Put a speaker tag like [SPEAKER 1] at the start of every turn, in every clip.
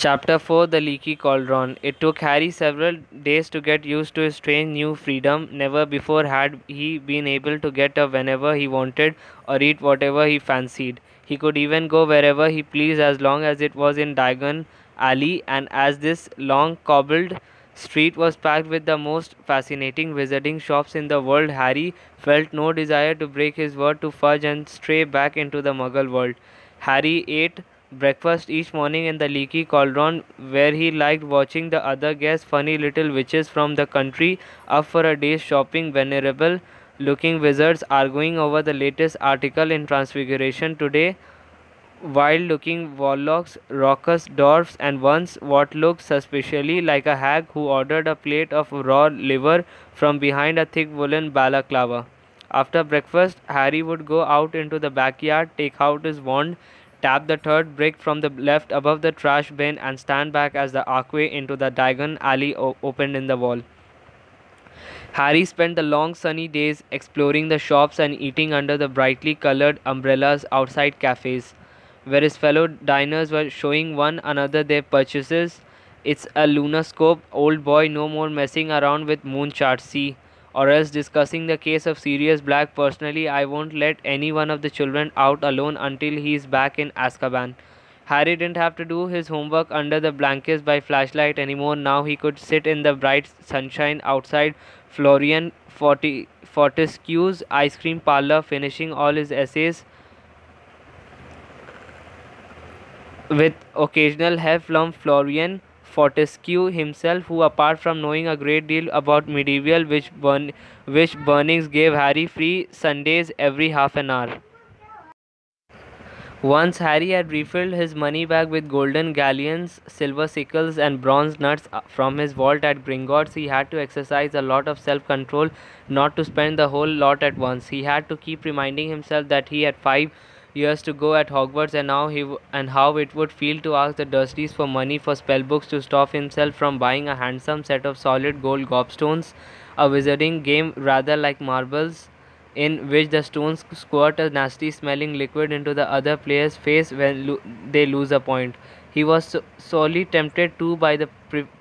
[SPEAKER 1] Chapter 4: The Leaky Cauldron. It took Harry several days to get used to his strange new freedom. Never before had he been able to get up whenever he wanted or eat whatever he fancied. He could even go wherever he pleased as long as it was in Diagon Alley, and as this long cobbled street was packed with the most fascinating wizarding shops in the world, Harry felt no desire to break his word to Fudge and stray back into the Muggle world. Harry ate breakfast each morning in the Leaky Cauldron, where he liked watching the other guests, funny little witches from the country, up for a day's shopping, venerable looking wizards arguing over the latest article in Transfiguration today, wild looking warlocks, raucous dwarfs, and once what looked suspiciously like a hag who ordered a plate of raw liver from behind a thick woolen balaclava. After breakfast, Harry would go out into the backyard, take out his wand, tap the third brick from the left above the trash bin, and stand back as the archway into the Diagon Alley opened in the wall. Harry spent the long sunny days exploring the shops and eating under the brightly colored umbrellas outside cafes, where his fellow diners were showing one another their purchases. It's a lunoscope, old boy, no more messing around with moon charts, see, or else discussing the case of Sirius Black. Personally, I won't let any one of the children out alone until he's back in Azkaban. Harry didn't have to do his homework under the blankets by flashlight anymore. Now he could sit in the bright sunshine outside Florian Fortescue's ice cream parlor, finishing all his essays with occasional help from Florian Fortescue himself, who, apart from knowing a great deal about medieval witch burnings, gave Harry free Sundays every half an hour. Once Harry had refilled his money bag with golden galleons, silver sickles, and bronze nuts from his vault at Gringotts, he had to exercise a lot of self-control not to spend the whole lot at once. He had to keep reminding himself that he had 5 years to go at Hogwarts, and how it would feel to ask the Dursleys for money for spellbooks to stop himself from buying a handsome set of solid gold gobstones, a wizarding game rather like marbles, in which the stones squirt a nasty smelling liquid into the other player's face when they lose a point. He was sorely tempted too by the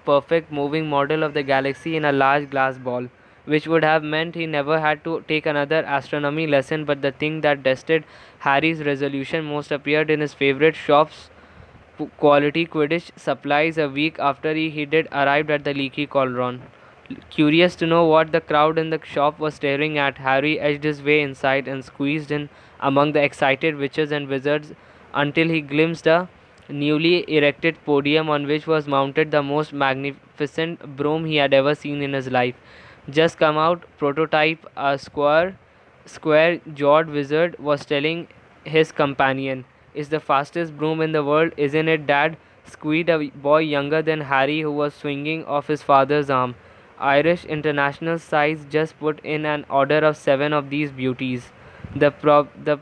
[SPEAKER 1] perfect moving model of the galaxy in a large glass ball, which would have meant he never had to take another astronomy lesson. But the thing that tested Harry's resolution most appeared in his favorite shop's quality Quidditch supplies a week after he did arrived at the Leaky Cauldron. Curious to know what the crowd in the shop was staring at, Harry edged his way inside and squeezed in among the excited witches and wizards until he glimpsed a newly erected podium on which was mounted the most magnificent broom he had ever seen in his life. Just come out, prototype, a square-jawed wizard was telling his companion. "It's the fastest broom in the world, isn't it, Dad?" squeaked a boy younger than Harry who was swinging off his father's arm. Irish International Size just put in an order of 7 of these beauties. The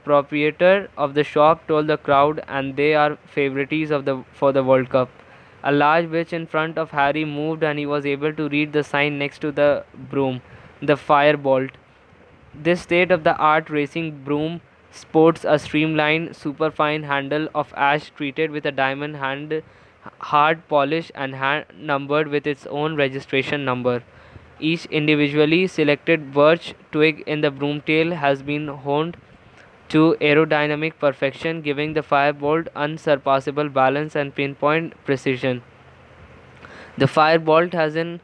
[SPEAKER 1] proprietor of the shop told the crowd, and they are favorites for the World Cup. A large witch in front of Harry moved, and he was able to read the sign next to the broom, the Firebolt. This state-of-the-art racing broom sports a streamlined, superfine handle of ash treated with a diamond hard polish and hand-numbered with its own registration number. Each individually selected birch twig in the broomtail has been honed to aerodynamic perfection, giving the Firebolt unsurpassable balance and pinpoint precision. The Firebolt has an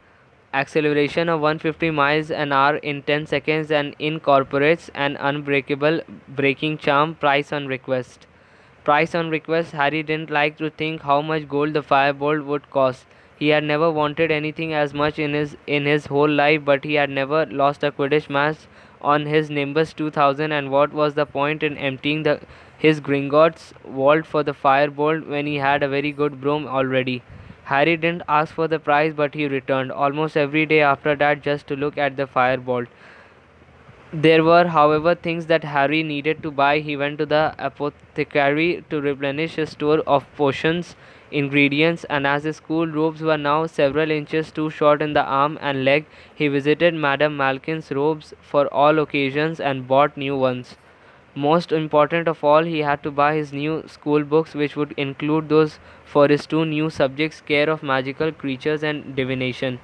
[SPEAKER 1] acceleration of 150 miles an hour in 10 seconds and incorporates an unbreakable braking charm. Price on request. Price on request. Harry didn't like to think how much gold the Firebolt would cost. He had never wanted anything as much in his whole life, but he had never lost a Quidditch match on his Nimbus 2000, and what was the point in emptying his Gringotts vault for the Firebolt when he had a very good broom already? Harry didn't ask for the prize, but he returned almost every day after that just to look at the Firebolt. There were, however, things that Harry needed to buy. He went to the apothecary to replenish his store of potions, ingredients, and as his school robes were now several inches too short in the arm and leg, he visited Madame Malkin's robes for all occasions and bought new ones. Most important of all, he had to buy his new school books, which would include those for his two new subjects, care of magical creatures and divination.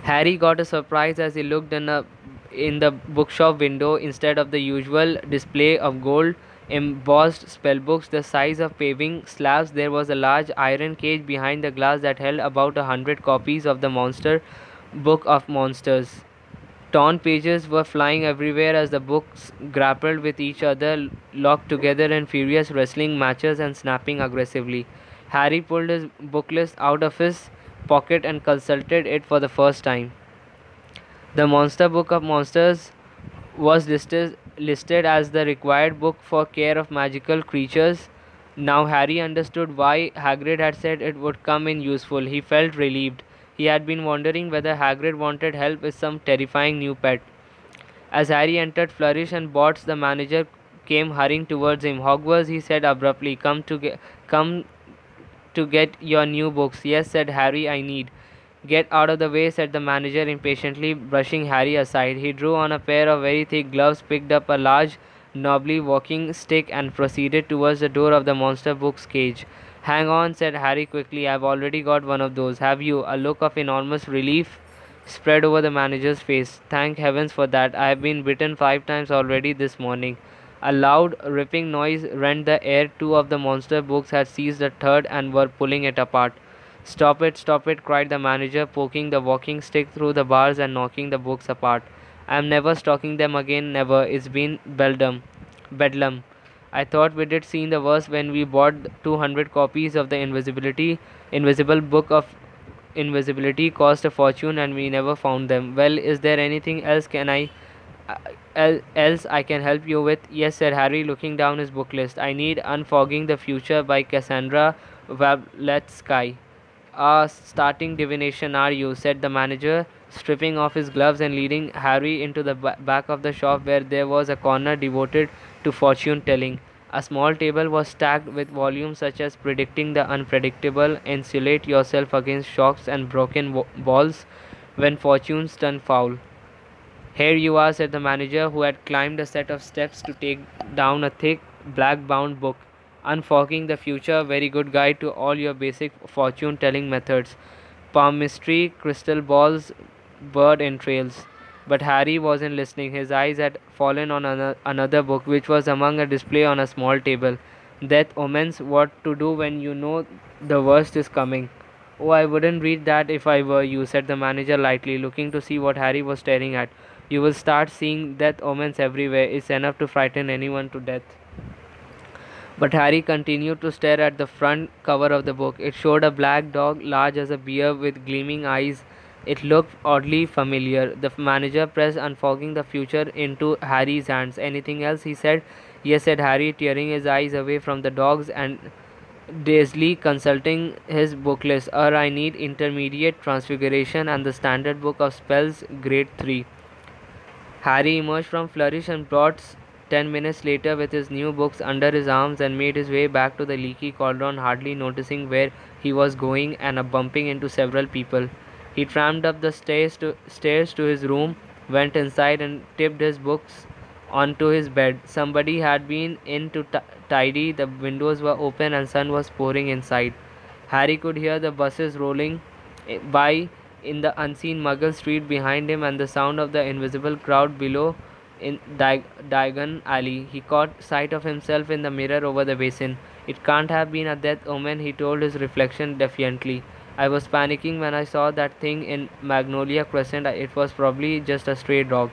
[SPEAKER 1] Harry got a surprise as he looked in the bookshop window. Instead of the usual display of gold embossed spellbooks the size of paving slabs, there was a large iron cage behind the glass that held about 100 copies of the Monster Book of Monsters. Torn pages were flying everywhere as the books grappled with each other, locked together in furious wrestling matches and snapping aggressively. Harry pulled his book list out of his pocket and consulted it for the first time. The Monster Book of Monsters was listed as the required book for care of magical creatures. Now Harry understood why Hagrid had said it would come in useful. He felt relieved. He had been wondering whether Hagrid wanted help with some terrifying new pet. As Harry entered Flourish and Bots, the manager came hurrying towards him. Hogwarts, he said abruptly, come to get your new books. Yes, said Harry, I need. Get out of the way, said the manager impatiently, brushing Harry aside. He drew on a pair of very thick gloves, picked up a large, knobbly walking stick, and proceeded towards the door of the monster book's cage. Hang on, said Harry quickly. I've already got one of those. Have you? A look of enormous relief spread over the manager's face. Thank heavens for that. I have been bitten 5 times already this morning. A loud, ripping noise rent the air. Two of the monster books had seized a third and were pulling it apart. Stop it, cried the manager, poking the walking stick through the bars and knocking the books apart. I am never stocking them again, never. It's been bedlam. I thought we did seen the worst when we bought 200 copies of the invisible book of invisibility cost a fortune and we never found them. Well, is there anything else I can help you with? Yes, said Harry, looking down his book list. I need Unfogging the Future by Cassandra Walewski. Starting divination, are you? Said the manager, stripping off his gloves and leading Harry into the back of the shop where there was a corner devoted to fortune telling. A small table was stacked with volumes such as Predicting the Unpredictable, Insulate Yourself Against Shocks and Broken Balls When Fortunes Turn Foul. Here you are, said the manager, who had climbed a set of steps to take down a thick, black bound book. Unfogging the Future, very good guide to all your basic fortune telling methods. Palmistry, crystal balls, bird entrails. But Harry wasn't listening. His eyes had fallen on another book, which was among a display on a small table. Death Omens, What to Do When You Know the Worst is Coming. Oh, I wouldn't read that if I were you, said the manager lightly, looking to see what Harry was staring at. You will start seeing death omens everywhere. It's enough to frighten anyone to death. But Harry continued to stare at the front cover of the book. It showed a black dog, large as a bear, with gleaming eyes. It looked oddly familiar. The manager pressed Unfogging the Future into Harry's hands. Anything else? He said. Yes, said Harry, tearing his eyes away from the dogs and dazedly consulting his book list. I need Intermediate Transfiguration and the Standard Book of Spells, Grade 3. Harry emerged from Flourish and Blots 10 minutes later with his new books under his arms and made his way back to the leaky cauldron, hardly noticing where he was going and bumping into several people. He tramped up the stairs to his room, went inside and tipped his books onto his bed. Somebody had been in to tidy, the windows were open and sun was pouring inside. Harry could hear the buses rolling by in the unseen Muggle street behind him and the sound of the invisible crowd below in Diagon Alley. He caught sight of himself in the mirror over the basin. It can't have been a death omen, he told his reflection defiantly. I was panicking when I saw that thing in Magnolia Crescent. It was probably just a stray dog.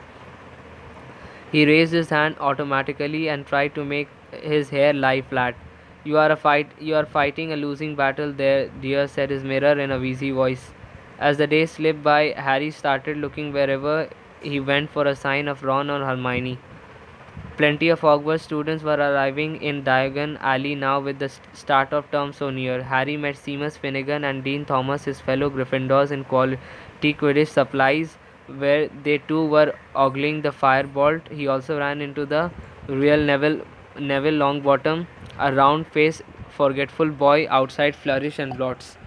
[SPEAKER 1] He raised his hand automatically and tried to make his hair lie flat. You are fighting a losing battle there, dear, said his mirror in a wheezy voice. As the days slipped by, Harry started looking wherever he went for a sign of Ron or Hermione. Plenty of Hogwarts students were arriving in Diagon Alley now with the start of term so near. Harry met Seamus Finnegan and Dean Thomas, his fellow Gryffindors, in quality Quidditch supplies, where they too were ogling the firebolt. He also ran into the real Neville Longbottom, a round-faced, forgetful boy outside Flourish and Blots.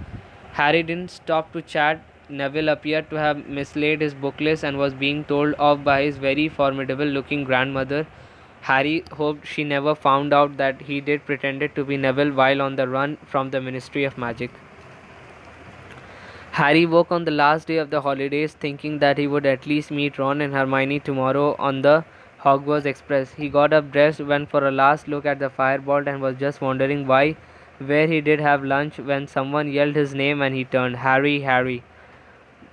[SPEAKER 1] Harry didn't stop to chat. Neville appeared to have mislaid his book list and was being told off by his very formidable-looking grandmother, Harry hoped she never found out that he did pretended to be Neville while on the run from the Ministry of Magic. Harry woke on the last day of the holidays thinking that he would at least meet Ron and Hermione tomorrow on the Hogwarts Express. He got up dressed, went for a last look at the firebolt, and was just wondering where he did have lunch when someone yelled his name and he turned. Harry, Harry.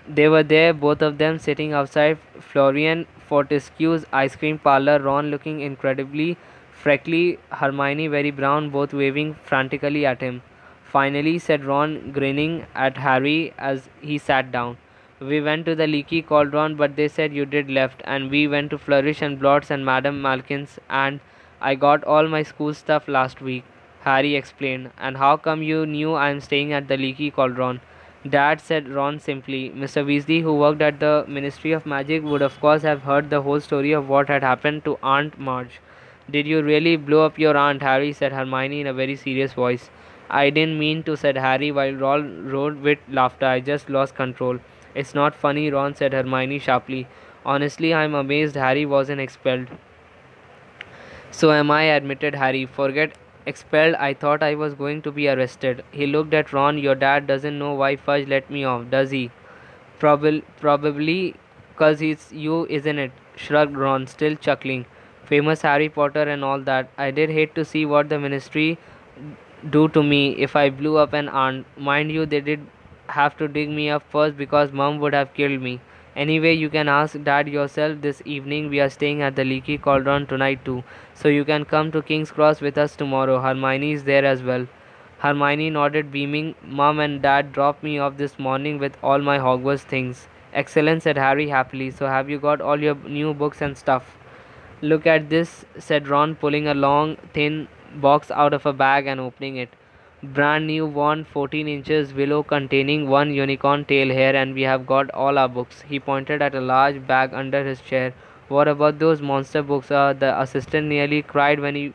[SPEAKER 1] They were there, both of them, sitting outside Florian Fortescue's ice cream parlor, Ron looking incredibly freckly, Hermione very brown, both waving frantically at him. Finally, said Ron, grinning at Harry as he sat down. We went to the Leaky Cauldron, but they said you did left, and we went to Flourish and Blots and Madame Malkin's, and I got all my school stuff last week, Harry explained. And how come you knew I am staying at the Leaky Cauldron? Dad, said Ron simply. Mr. Weasley, who worked at the Ministry of Magic, would of course have heard the whole story of what had happened to Aunt Marge. Did you really blow up your aunt, Harry? Said Hermione in a very serious voice. I didn't mean to, said Harry while Ron roared with laughter. I just lost control. It's not funny, Ron, said Hermione sharply. Honestly, I'm amazed Harry wasn't expelled. So am I, admitted Harry. Forget expelled, I thought I was going to be arrested. He looked at Ron. Your dad doesn't know why Fudge let me off, does he? Probably 'cause it's you, isn't it? Shrugged Ron, still chuckling. Famous Harry Potter and all that. I did hate to see what the ministry do to me if I blew up an aunt. Mind you, they did have to dig me up first because Mum would have killed me. Anyway, you can ask Dad yourself this evening. We are staying at the Leaky Cauldron tonight too, so you can come to King's Cross with us tomorrow. Hermione is there as well. Hermione nodded, beaming. Mum and Dad dropped me off this morning with all my Hogwarts things. Excellent, said Harry happily. So have you got all your new books and stuff? Look at this, said Ron, pulling a long, thin box out of a bag and opening it. Brand new wand, 14 inches, willow containing one unicorn tail hair, and we have got all our books. He pointed at a large bag under his chair. What about those monster books? The assistant nearly cried when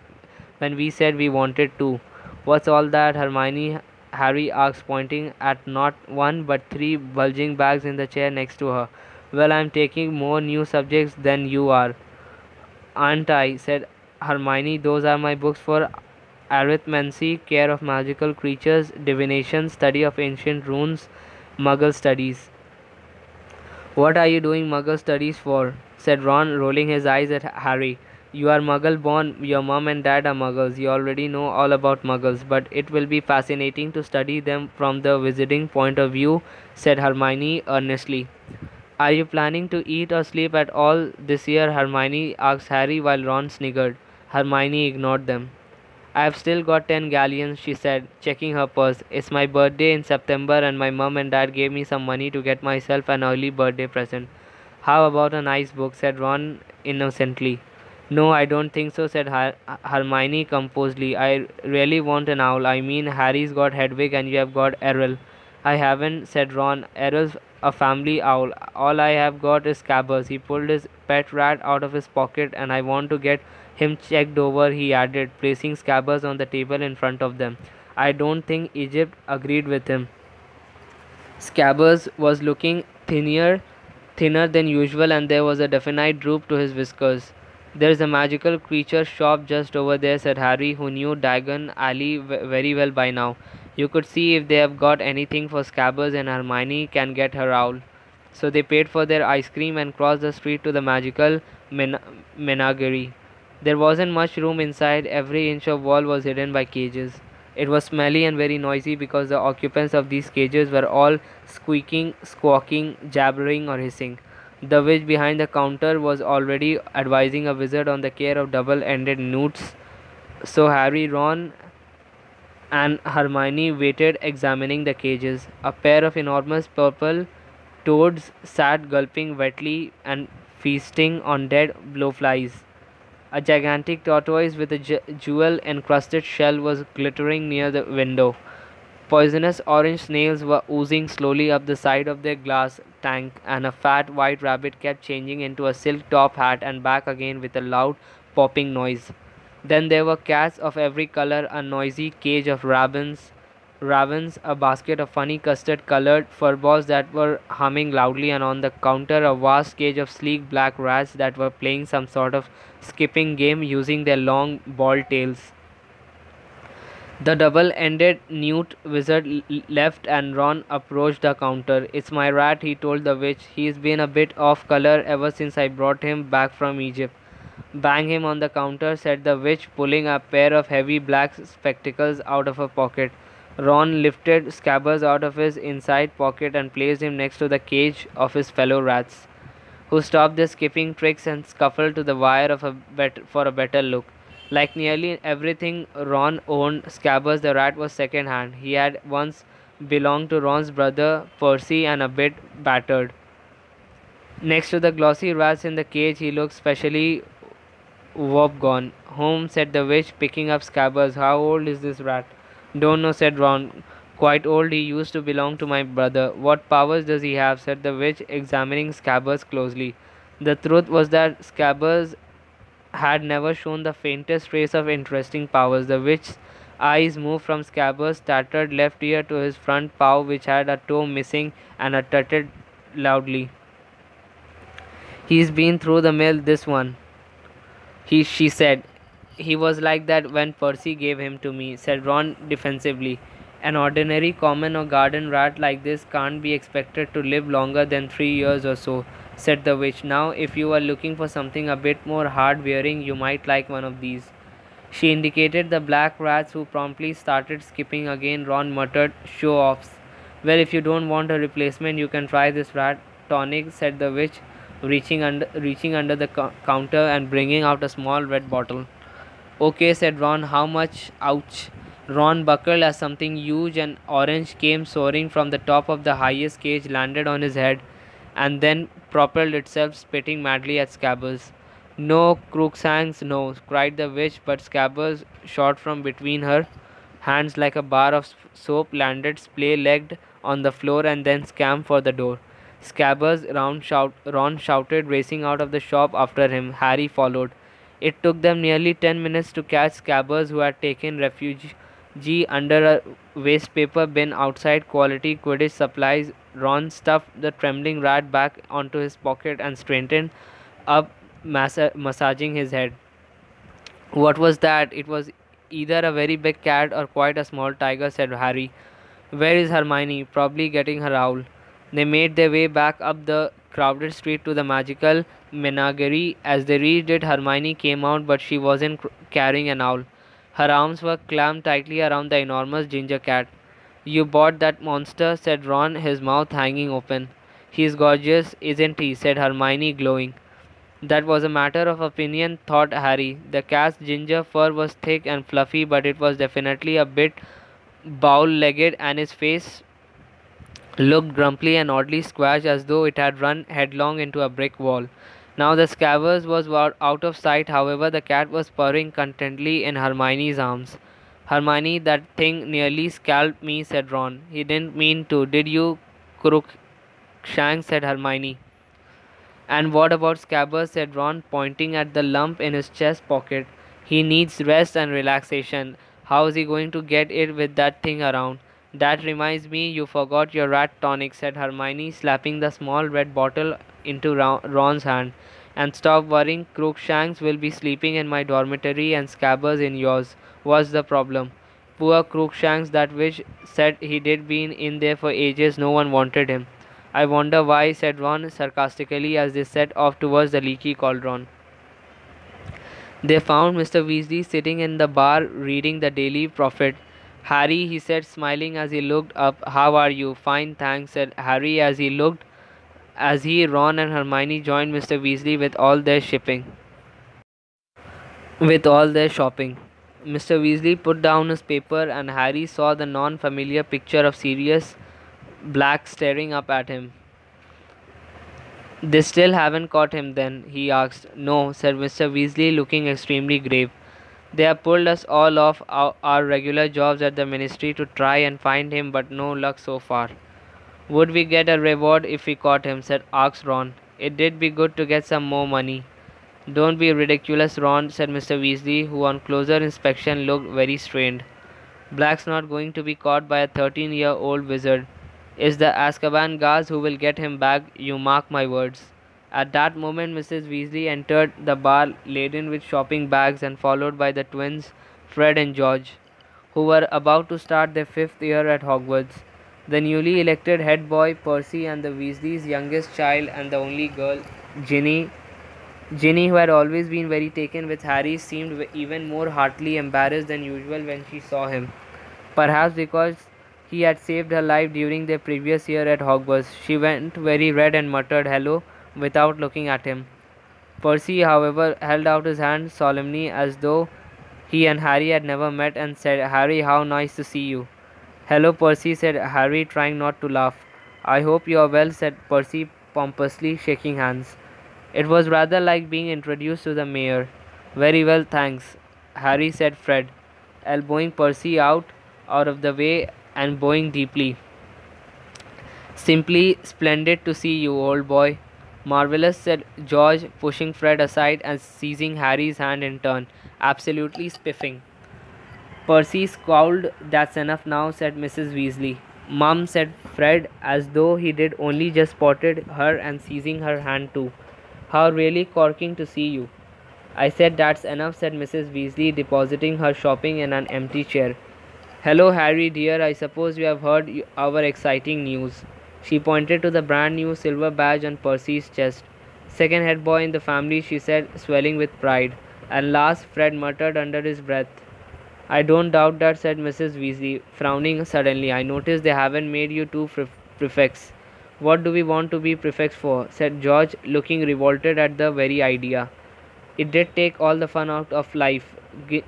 [SPEAKER 1] we said we wanted two. What's all that, Hermione? Harry asked, pointing at not one but three bulging bags in the chair next to her. Well, I'm taking more new subjects than you are, aren't I? Said Hermione. Those are my books for arithmancy, care of magical creatures, divination, study of ancient runes, muggle studies. What are you doing muggle studies for? Said Ron, rolling his eyes at Harry. You are muggle born, your mom and dad are muggles, you already know all about muggles, but it will be fascinating to study them from the visiting point of view, said Hermione earnestly. Are you planning to eat or sleep at all this year? Hermione asked Harry while Ron sniggered. Hermione ignored them. I've still got 10 galleons, she said, checking her purse. It's my birthday in September and my mum and dad gave me some money to get myself an early birthday present. How about a nice book? Said Ron innocently. No, I don't think so, said Hermione composedly. I really want an owl. I mean, Harry's got Hedwig and you have got Errol. I haven't, said Ron. Errol's a family owl. All I have got is Scabbers. He pulled his pet rat out of his pocket and I want to get him checked over, he added, placing Scabbers on the table in front of them. I don't think Egypt agreed with him. Scabbers was looking thinner than usual, and there was a definite droop to his whiskers. There's a magical creature shop just over there, said Harry, who knew Diagon Alley very well by now. You could see if they have got anything for Scabbers, and Hermione can get her owl. So they paid for their ice cream and crossed the street to the magical menagerie. There wasn't much room inside, every inch of wall was hidden by cages. It was smelly and very noisy because the occupants of these cages were all squeaking, squawking, jabbering, or hissing. The witch behind the counter was already advising a wizard on the care of double-ended newts. So Harry, Ron, and Hermione waited, examining the cages. A pair of enormous purple toads sat gulping wetly and feasting on dead blowflies. A gigantic tortoise with a jewel-encrusted shell was glittering near the window. Poisonous orange snails were oozing slowly up the side of their glass tank, and a fat white rabbit kept changing into a silk top hat and back again with a loud popping noise. Then there were cats of every color, a noisy cage of rabbits, ravens, a basket of funny custard-colored furballs that were humming loudly, and on the counter a vast cage of sleek black rats that were playing some sort of skipping game using their long bald tails. The double-ended newt wizard left and Ron approached the counter. "It's my rat," he told the witch. "He's been a bit off color ever since I brought him back from Egypt." "Bang him on the counter," said the witch, pulling a pair of heavy black spectacles out of her pocket. Ron lifted Scabbers out of his inside pocket and placed him next to the cage of his fellow rats, who stopped their skipping tricks and scuffled to the wire for a better look. Like nearly everything Ron owned, Scabbers the rat was second hand. He had once belonged to Ron's brother Percy and a bit battered. Next to the glossy rats in the cage, he looked specially woebegone. "Home," said the witch, picking up Scabbers. "How old is this rat?" "Don't know," said Ron. "Quite old. He used to belong to my brother." "What powers does he have?" said the witch, examining Scabbers closely. The truth was that Scabbers had never shown the faintest trace of interesting powers. The witch's eyes moved from Scabbers' tattered left ear to his front paw, which had a toe missing, and uttered loudly. "He's been through the mill, this one," she said. "He was like that when Percy gave him to me," said Ron defensively. "An ordinary common or garden rat like this can't be expected to live longer than 3 years or so," said the witch. "Now, if you are looking for something a bit more hard-wearing, you might like one of these." She indicated the black rats, who promptly started skipping again. Ron muttered, "Show-offs." "Well, if you don't want a replacement, you can try this rat tonic," said the witch, reaching under the counter and bringing out a small red bottle. "Okay," said Ron. "How much?" "Ouch." Ron buckled as something huge and orange came soaring from the top of the highest cage, landed on his head, and then propelled itself, spitting madly at Scabbers. "No, Crookshanks, no," cried the witch, but Scabbers shot from between her hands like a bar of soap, landed splay-legged on the floor, and then scampered for the door. "Scabbers!" Ron shouted, racing out of the shop after him. Harry followed. It took them nearly 10 minutes to catch Scabbers, who had taken refuge under a wastepaper bin outside Quality Quidditch Supplies. Ron stuffed the trembling rat back onto his pocket and straightened up, massaging his head. "What was that?" "It was either a very big cat or quite a small tiger," said Harry. "Where is Hermione?" "Probably getting her owl." They made their way back up the crowded street to the magical menagerie. As they reached it, Hermione came out, but she wasn't carrying an owl. Her arms were clamped tightly around the enormous ginger cat. "You bought that monster?" said Ron, his mouth hanging open. "He's gorgeous, isn't he?" said Hermione, glowing. That was a matter of opinion, thought Harry. The cat's ginger fur was thick and fluffy, but it was definitely a bit bow-legged, and his face looked grumpy and oddly squashed, as though it had run headlong into a brick wall. Now the Scabbers was out of sight. However, the cat was purring contentedly in Hermione's arms. "Hermione, that thing nearly scalped me," said Ron. "He didn't mean to, did you, Crookshanks?" said Hermione. "And what about Scabbers?" said Ron, pointing at the lump in his chest pocket. "He needs rest and relaxation. How's he going to get it with that thing around?" "That reminds me, you forgot your rat tonic," said Hermione, slapping the small red bottle into Ron's hand. "And stop worrying, Crookshanks will be sleeping in my dormitory and Scabbers in yours. What's the problem?" "Poor Crookshanks, that witch said he'd been in there for ages. No one wanted him." "I wonder why," said Ron sarcastically as they set off towards the leaky cauldron. They found Mr. Weasley sitting in the bar reading the Daily Prophet. "Harry," he said, smiling as he looked up. "How are you?" "Fine, thanks," said Harry as Ron and Hermione joined Mr. Weasley with all their shopping. Mr. Weasley put down his paper, and Harry saw the non-familiar picture of Sirius Black staring up at him. "They still haven't caught him, then?" he asked. "No," said Mr. Weasley, looking extremely grave. "They have pulled us all off our regular jobs at the Ministry to try and find him, but no luck so far." "Would we get a reward if we caught him?" asked Ron. "It'd be good to get some more money." "Don't be ridiculous, Ron," said Mr. Weasley, who on closer inspection looked very strained. Black's not going to be caught by a 13-year-old wizard. It's the Azkaban guards who will get him back, you mark my words. At that moment, Mrs. Weasley entered the bar laden with shopping bags and followed by the twins, Fred and George, who were about to start their 5th year at Hogwarts. The newly elected head boy, Percy, and the Weasleys' youngest child and the only girl, Ginny. Ginny, who had always been very taken with Harry, seemed even more heartily embarrassed than usual when she saw him. Perhaps because he had saved her life during their previous year at Hogwarts, she went very red and muttered hello without looking at him. Percy, however, held out his hand solemnly as though he and Harry had never met and said, Harry, how nice to see you. Hello, Percy, said Harry, trying not to laugh. I hope you are well, said Percy pompously, shaking hands. It was rather like being introduced to the mayor. Very well, thanks, Harry, said Fred, elbowing Percy out of the way and bowing deeply. Simply splendid to see you, old boy. Marvellous, said George, pushing Fred aside and seizing Harry's hand in turn. Absolutely spiffing. Percy scowled. That's enough now, said Mrs. Weasley. Mum, said Fred, as though he did only just spotted her and seizing her hand too. How really corking to see you. I said that's enough, said Mrs. Weasley, depositing her shopping in an empty chair. Hello, Harry dear, I suppose you have heard our exciting news. She pointed to the brand new silver badge on Percy's chest. Second head boy in the family, she said, swelling with pride. And last, Fred muttered under his breath. I don't doubt that, said Mrs. Weasley, frowning suddenly. I notice they haven't made you two prefects. What do we want to be prefects for? Said George, looking revolted at the very idea. It did take all the fun out of life.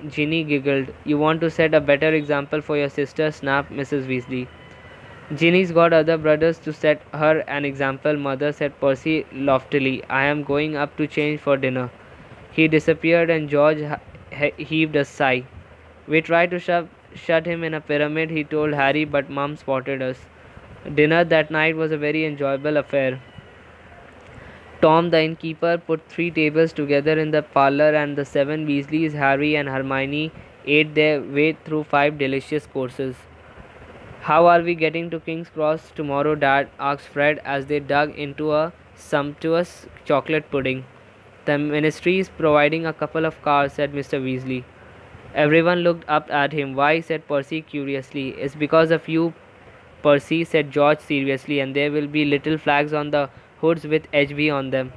[SPEAKER 1] Ginny giggled. You want to set a better example for your sister, snapped Mrs. Weasley. Ginny's got other brothers to set her an example, mother, said Percy loftily. I am going up to change for dinner. He disappeared and George heaved a sigh. We tried to shut him in a pyramid, he told Harry, but Mum spotted us. Dinner that night was a very enjoyable affair. Tom, the innkeeper, put 3 tables together in the parlour, and the 7 Weasleys, Harry and Hermione, ate their way through 5 delicious courses. How are we getting to King's Cross tomorrow, Dad? Asked Fred as they dug into a sumptuous chocolate pudding. The ministry is providing a couple of cars, said Mr. Weasley. Everyone looked up at him. Why? Said Percy curiously. It's because of you, Percy, said George seriously, and there will be little flags on the hoods with HB on them.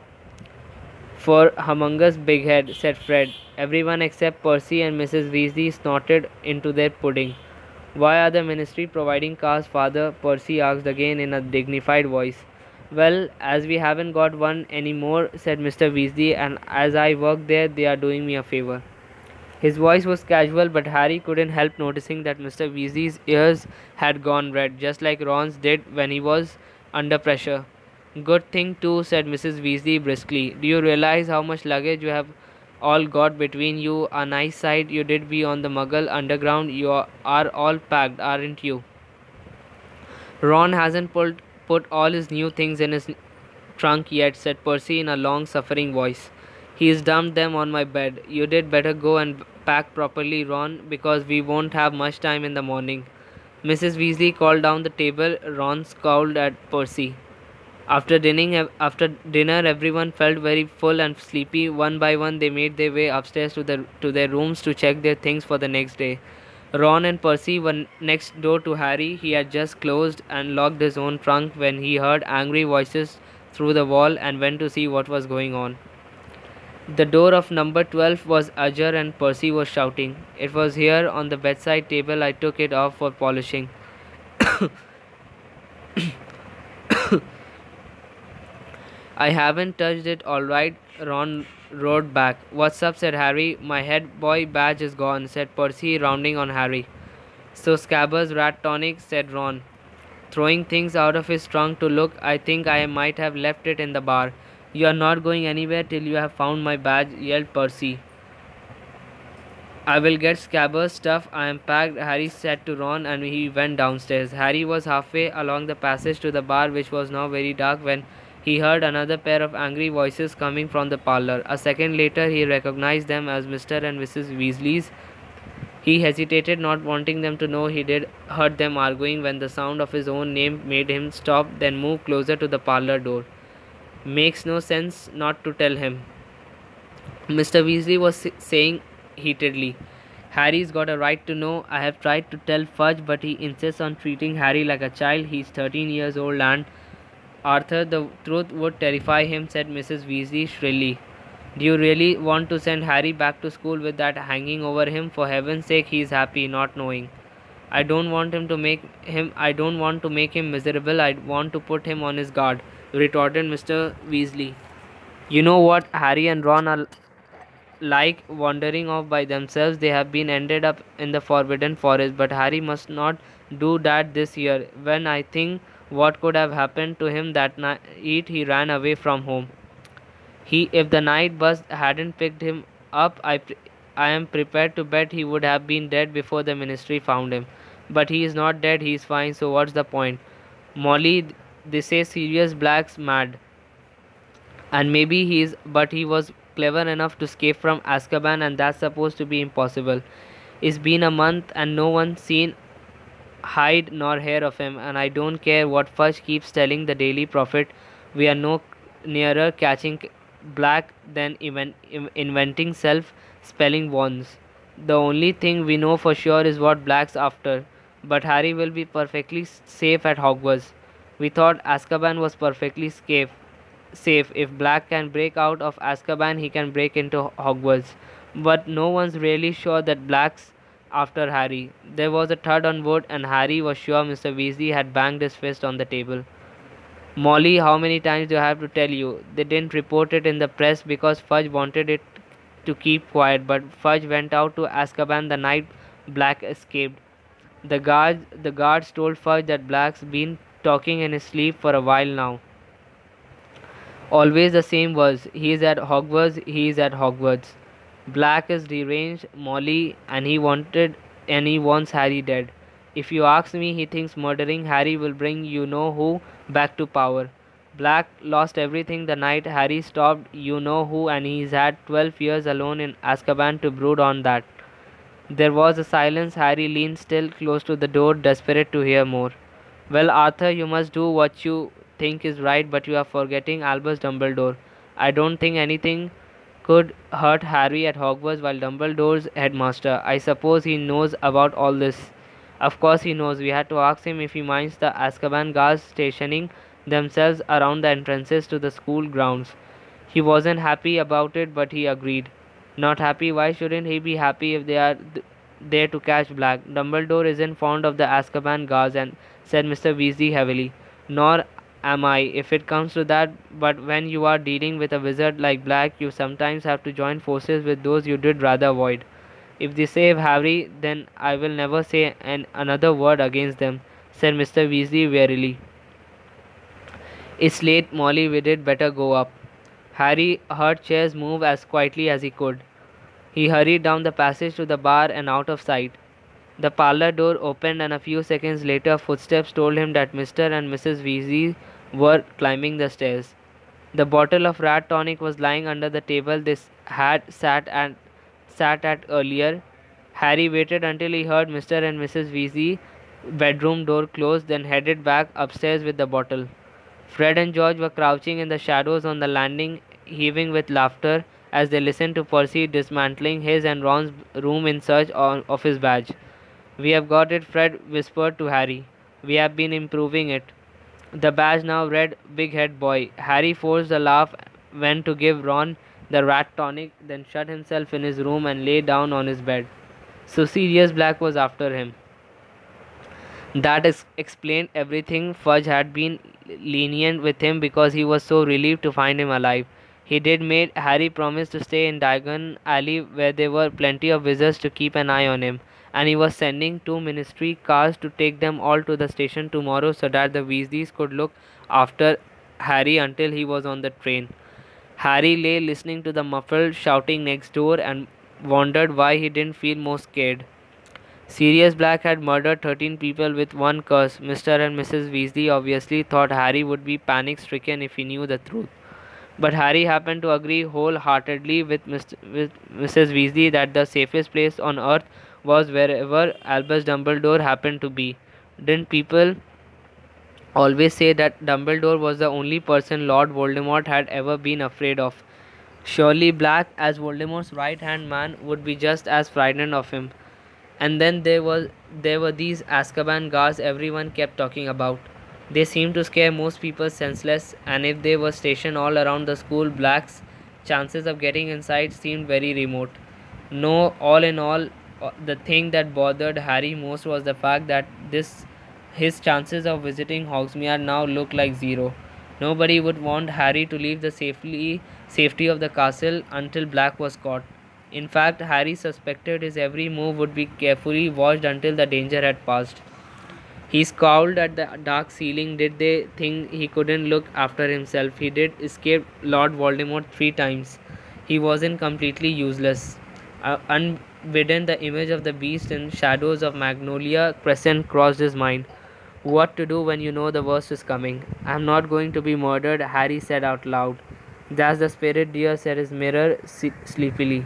[SPEAKER 1] For humongous big head, said Fred. Everyone except Percy and Mrs. Weasley snorted into their pudding. Why are the ministry providing cars, Father? Percy asked again in a dignified voice. Well, as we haven't got one anymore, said Mr. Weasley, and as I work there, they are doing me a favor. His voice was casual, but Harry couldn't help noticing that Mr. Weasley's ears had gone red, just like Ron's did when he was under pressure. Good thing too, said Mrs. Weasley briskly. Do you realize how much luggage you have all got between you? A nice sight you did be on the Muggle underground. You are all packed, aren't you? Ron hasn't put all his new things in his trunk yet, said Percy in a long suffering voice. He's dumped them on my bed. You did better go and pack properly, Ron, because we won't have much time in the morning. Mrs. Weasley called down the table. Ron scowled at Percy. After dinner, everyone felt very full and sleepy. One by one, they made their way upstairs to their rooms to check their things for the next day. Ron and Percy were next door to Harry. He had just closed and locked his own trunk when he heard angry voices through the wall and went to see what was going on. The door of number 12 was ajar and Percy was shouting. It was here on the bedside table. I took it off for polishing. I haven't touched it, all right, Ron roared back. What's up, said Harry. My head boy badge is gone, said Percy, rounding on Harry. So Scabbers rat tonic, said Ron, throwing things out of his trunk to look. I think I might have left it in the bar. You are not going anywhere till you have found my badge, yelled Percy. I will get Scabbers' stuff. I am packed, Harry said to Ron, and he went downstairs. Harry was halfway along the passage to the bar, which was now very dark, when he heard another pair of angry voices coming from the parlour. A second later, he recognized them as Mr. and Mrs. Weasley's. He hesitated, not wanting them to know he did heard them arguing when the sound of his own name made him stop, then move closer to the parlor door. Makes no sense not to tell him, Mr. Weasley was saying heatedly. Harry's got a right to know. I have tried to tell Fudge, but he insists on treating Harry like a child. He's 13 years old and Arthur, the truth would terrify him, said Mrs. Weasley shrilly. Do you really want to send Harry back to school with that hanging over him? For heaven's sake, he's happy, not knowing. I don't want to make him miserable. I want to put him on his guard, retorted Mr. Weasley. You know what Harry and Ron are like, wandering off by themselves. They have been ended up in the Forbidden Forest, but Harry must not do that this year. When I think what could have happened to him that night he ran away from home. If the night bus hadn't picked him up, I am prepared to bet he would have been dead before the ministry found him. But he is not dead, he is fine, so what's the point? Molly, they say Sirius Black's mad. And maybe but he was clever enough to escape from Azkaban, and that's supposed to be impossible. It's been a month and no one's seen hide nor hair of him, and I don't care what Fudge keeps telling the Daily Prophet. We are no nearer catching Black than inventing self-spelling wands. The only thing we know for sure is what Black's after. But Harry will be perfectly safe at Hogwarts. We thought Azkaban was perfectly safe. If Black can break out of Azkaban, he can break into Hogwarts. But no one's really sure that Black's after Harry. There was a thud on wood, and Harry was sure Mr. Weasley had banged his fist on the table. Molly, how many times do I have to tell you? They didn't report it in the press because Fudge wanted it to keep quiet, but Fudge went out to Azkaban the night Black escaped. The guards told Fudge that Black's been talking in his sleep for a while now. Always the same words. He is at Hogwarts, he is at Hogwarts. Black is deranged, Molly, and he wants Harry dead. If you ask me, he thinks murdering Harry will bring you know who back to power. Black lost everything the night Harry stopped you know who, and he's had 12 years alone in Azkaban to brood on that. There was a silence. Harry leaned still close to the door, desperate to hear more. Well, Arthur, you must do what you think is right, but you are forgetting Albus Dumbledore. I don't think anything could hurt Harry at Hogwarts while Dumbledore's headmaster. I suppose he knows about all this. Of course he knows. We had to ask him if he minds the Azkaban guards stationing themselves around the entrances to the school grounds. He wasn't happy about it, but he agreed. Not happy? Why shouldn't he be happy if they are there to catch Black? Dumbledore isn't fond of the Azkaban guards, and said Mr. Weasley heavily. Nor am I, if it comes to that, but when you are dealing with a wizard like Black, you sometimes have to join forces with those you did rather avoid. If they save Harry, then I will never say another word against them, said Mr. Weasley wearily. It's late, Molly, we did better go up. Harry heard chairs move as quietly as he could. He hurried down the passage to the bar and out of sight. The parlour door opened, and a few seconds later footsteps told him that Mr. and Mrs. Weasley were climbing the stairs. The bottle of rat tonic was lying under the table they had sat at earlier. Harry waited until he heard Mr. and Mrs. Weasley's bedroom door close, then headed back upstairs with the bottle. Fred and George were crouching in the shadows on the landing, heaving with laughter as they listened to Percy dismantling his and Ron's room in search of his badge. We have got it, Fred whispered to Harry. We have been improving it. The badge now read Big Head Boy. Harry forced a laugh, went to give Ron the rat tonic, then shut himself in his room and lay down on his bed. So Sirius Black was after him. That explained everything. Fudge had been lenient with him because he was so relieved to find him alive. He did made Harry promise to stay in Diagon Alley where there were plenty of wizards to keep an eye on him, and he was sending 2 ministry cars to take them all to the station tomorrow so that the Weasleys could look after Harry until he was on the train. Harry lay listening to the muffled shouting next door and wondered why he didn't feel more scared. Sirius Black had murdered 13 people with one curse. Mr. and Mrs. Weasley obviously thought Harry would be panic-stricken if he knew the truth. But Harry happened to agree wholeheartedly with Mrs. Weasley that the safest place on earth was wherever Albus Dumbledore happened to be. Didn't people always say that Dumbledore was the only person Lord Voldemort had ever been afraid of? Surely Black, as Voldemort's right-hand man, would be just as frightened of him. And then there were these Azkaban guards everyone kept talking about. They seemed to scare most people senseless, and if they were stationed all around the school, Black's chances of getting inside seemed very remote. No, all in all, the thing that bothered Harry most was the fact that this his chances of visiting Hogsmeade now looked like zero. Nobody would want Harry to leave the safety of the castle until Black was caught. In fact, Harry suspected his every move would be carefully watched until the danger had passed. He scowled at the dark ceiling. Did they think he couldn't look after himself? He did escape Lord Voldemort 3 times. He wasn't completely useless. Unbidden, the image of the beast in shadows of Magnolia Crescent crossed his mind. What to do when you know the worst is coming? I'm not going to be murdered, Harry said out loud. That's the spirit, dear, said his mirror sleepily.